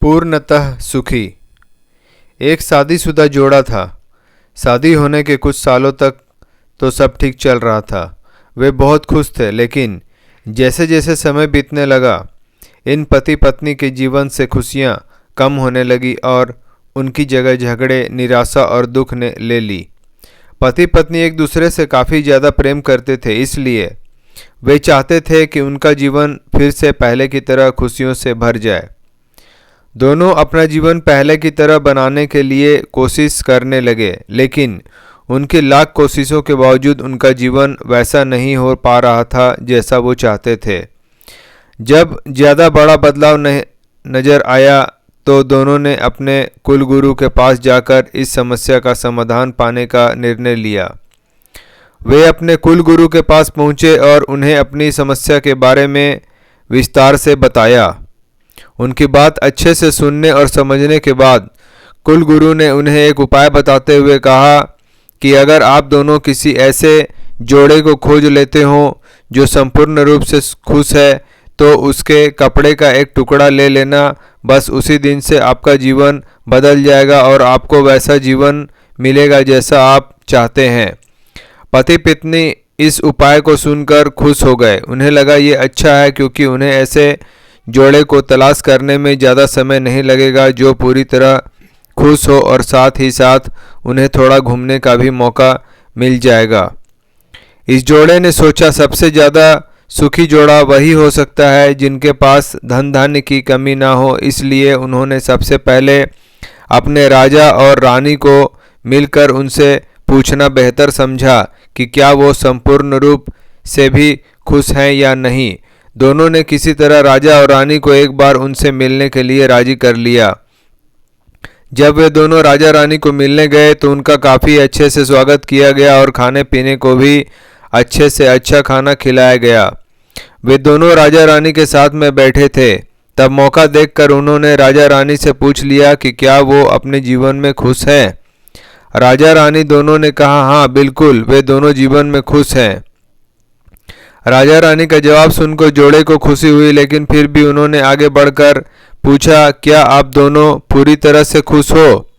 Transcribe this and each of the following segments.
पूर्णतः सुखी। एक शादीशुदा जोड़ा था। शादी होने के कुछ सालों तक तो सब ठीक चल रहा था। वे बहुत खुश थे, लेकिन जैसे जैसे समय बीतने लगा, इन पति पत्नी के जीवन से खुशियां कम होने लगी और उनकी जगह झगड़े, निराशा और दुख ने ले ली। पति पत्नी एक दूसरे से काफ़ी ज़्यादा प्रेम करते थे, इसलिए वे चाहते थे कि उनका जीवन फिर से पहले की तरह खुशियों से भर जाए। दोनों अपना जीवन पहले की तरह बनाने के लिए कोशिश करने लगे, लेकिन उनकी लाख कोशिशों के बावजूद उनका जीवन वैसा नहीं हो पा रहा था जैसा वो चाहते थे। जब ज़्यादा बड़ा बदलाव नज़र आया तो दोनों ने अपने कुल गुरु के पास जाकर इस समस्या का समाधान पाने का निर्णय लिया। वे अपने कुल गुरु के पास पहुँचे और उन्हें अपनी समस्या के बारे में विस्तार से बताया। उनकी बात अच्छे से सुनने और समझने के बाद कुल गुरु ने उन्हें एक उपाय बताते हुए कहा कि अगर आप दोनों किसी ऐसे जोड़े को खोज लेते हो जो संपूर्ण रूप से खुश है, तो उसके कपड़े का एक टुकड़ा ले लेना। बस उसी दिन से आपका जीवन बदल जाएगा और आपको वैसा जीवन मिलेगा जैसा आप चाहते हैं। पति पत्नी इस उपाय को सुनकर खुश हो गए। उन्हें लगा ये अच्छा है, क्योंकि उन्हें ऐसे जोड़े को तलाश करने में ज़्यादा समय नहीं लगेगा जो पूरी तरह खुश हो, और साथ ही साथ उन्हें थोड़ा घूमने का भी मौका मिल जाएगा। इस जोड़े ने सोचा, सबसे ज़्यादा सुखी जोड़ा वही हो सकता है जिनके पास धन धान्य की कमी ना हो। इसलिए उन्होंने सबसे पहले अपने राजा और रानी को मिलकर उनसे पूछना बेहतर समझा कि क्या वो संपूर्ण रूप से भी खुश हैं या नहीं। दोनों ने किसी तरह राजा और रानी को एक बार उनसे मिलने के लिए राजी कर लिया। जब वे दोनों राजा रानी को मिलने गए तो उनका काफ़ी अच्छे से स्वागत किया गया और खाने पीने को भी अच्छे से अच्छा खाना खिलाया गया। वे दोनों राजा रानी के साथ में बैठे थे। तब मौका देखकर उन्होंने राजा रानी से पूछ लिया कि क्या वो अपने जीवन में खुश हैं। राजा रानी दोनों ने कहा, हाँ बिल्कुल, वे दोनों जीवन में खुश हैं। राजा रानी का जवाब सुनकर जोड़े को खुशी हुई, लेकिन फिर भी उन्होंने आगे बढ़कर पूछा, क्या आप दोनों पूरी तरह से खुश हो?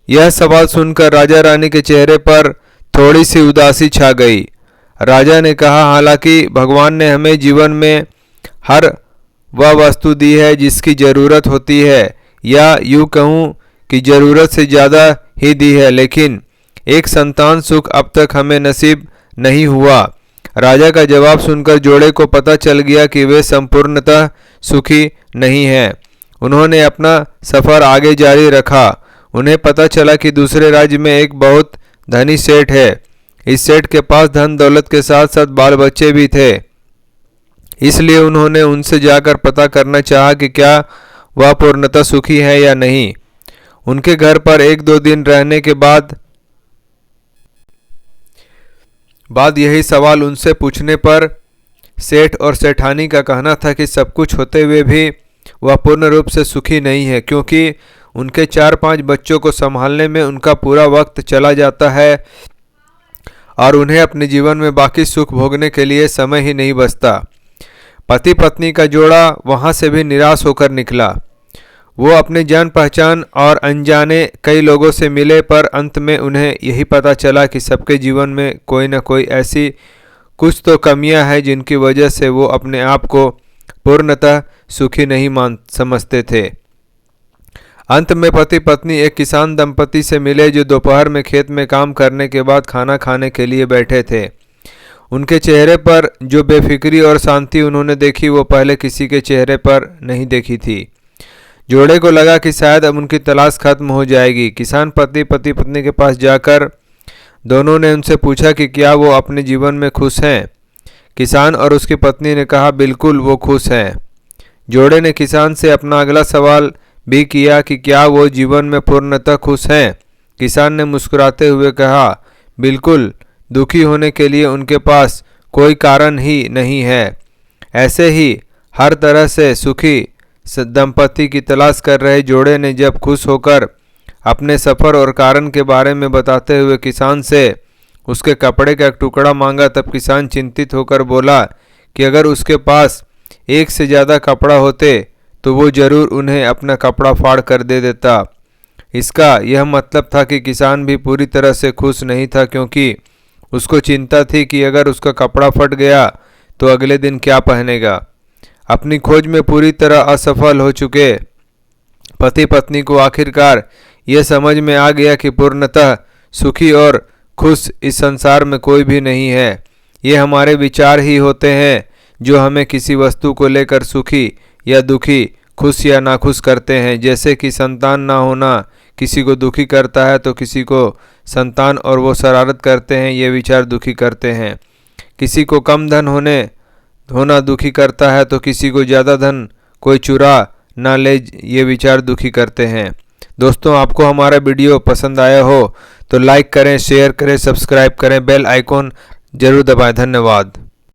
यह सवाल सुनकर राजा रानी के चेहरे पर थोड़ी सी उदासी छा गई। राजा ने कहा, हालांकि भगवान ने हमें जीवन में हर वह वस्तु दी है जिसकी ज़रूरत होती है, या यूँ कहूँ कि ज़रूरत से ज़्यादा ही दी है, लेकिन एक संतान सुख अब तक हमें नसीब नहीं हुआ। राजा का जवाब सुनकर जोड़े को पता चल गया कि वे संपूर्णतः सुखी नहीं हैं। उन्होंने अपना सफ़र आगे जारी रखा। उन्हें पता चला कि दूसरे राज्य में एक बहुत धनी सेठ है। इस सेठ के पास धन दौलत के साथ साथ बाल बच्चे भी थे। इसलिए उन्होंने उनसे जाकर पता करना चाहा कि क्या वह पूर्णतः सुखी है या नहीं। उनके घर पर एक दो दिन रहने के बाद यही सवाल उनसे पूछने पर सेठ और सेठानी का कहना था कि सब कुछ होते हुए भी वह पूर्ण रूप से सुखी नहीं है, क्योंकि उनके 4-5 बच्चों को संभालने में उनका पूरा वक्त चला जाता है और उन्हें अपने जीवन में बाकी सुख भोगने के लिए समय ही नहीं बचता। पति पत्नी का जोड़ा वहाँ से भी निराश होकर निकला। वो अपने जान पहचान और अनजाने कई लोगों से मिले, पर अंत में उन्हें यही पता चला कि सबके जीवन में कोई न कोई ऐसी कुछ तो कमियां हैं जिनकी वजह से वो अपने आप को पूर्णतः सुखी नहीं समझते थे। अंत में पति पत्नी एक किसान दंपति से मिले जो दोपहर में खेत में काम करने के बाद खाना खाने के लिए बैठे थे। उनके चेहरे पर जो बेफिक्री और शांति उन्होंने देखी, वो पहले किसी के चेहरे पर नहीं देखी थी। जोड़े को लगा कि शायद अब उनकी तलाश खत्म हो जाएगी। किसान पति पत्नी के पास जाकर दोनों ने उनसे पूछा कि क्या वो अपने जीवन में खुश हैं। किसान और उसकी पत्नी ने कहा, बिल्कुल वो खुश हैं। जोड़े ने किसान से अपना अगला सवाल भी किया कि क्या वो जीवन में पूर्णतः खुश हैं। किसान ने मुस्कुराते हुए कहा, बिल्कुल, दुखी होने के लिए उनके पास कोई कारण ही नहीं है। ऐसे ही हर तरह से सुखी दंपति की तलाश कर रहे जोड़े ने जब खुश होकर अपने सफ़र और कारण के बारे में बताते हुए किसान से उसके कपड़े का एक टुकड़ा मांगा, तब किसान चिंतित होकर बोला कि अगर उसके पास एक से ज़्यादा कपड़ा होते तो वो ज़रूर उन्हें अपना कपड़ा फाड़ कर दे देता। इसका यह मतलब था कि किसान भी पूरी तरह से खुश नहीं था, क्योंकि उसको चिंता थी कि अगर उसका कपड़ा फट गया तो अगले दिन क्या पहनेगा। अपनी खोज में पूरी तरह असफल हो चुके पति पत्नी को आखिरकार यह समझ में आ गया कि पूर्णतः सुखी और खुश इस संसार में कोई भी नहीं है। ये हमारे विचार ही होते हैं जो हमें किसी वस्तु को लेकर सुखी या दुखी, खुश या नाखुश करते हैं। जैसे कि संतान ना होना किसी को दुखी करता है तो किसी को संतान और वो शरारत करते हैं, ये विचार दुखी करते हैं। किसी को कम धन होना दुखी करता है तो किसी को ज़्यादा धन कोई चुरा ना ले, ये विचार दुखी करते हैं। दोस्तों, आपको हमारा वीडियो पसंद आया हो तो लाइक करें, शेयर करें, सब्सक्राइब करें, बेल आइकॉन जरूर दबाएं। धन्यवाद।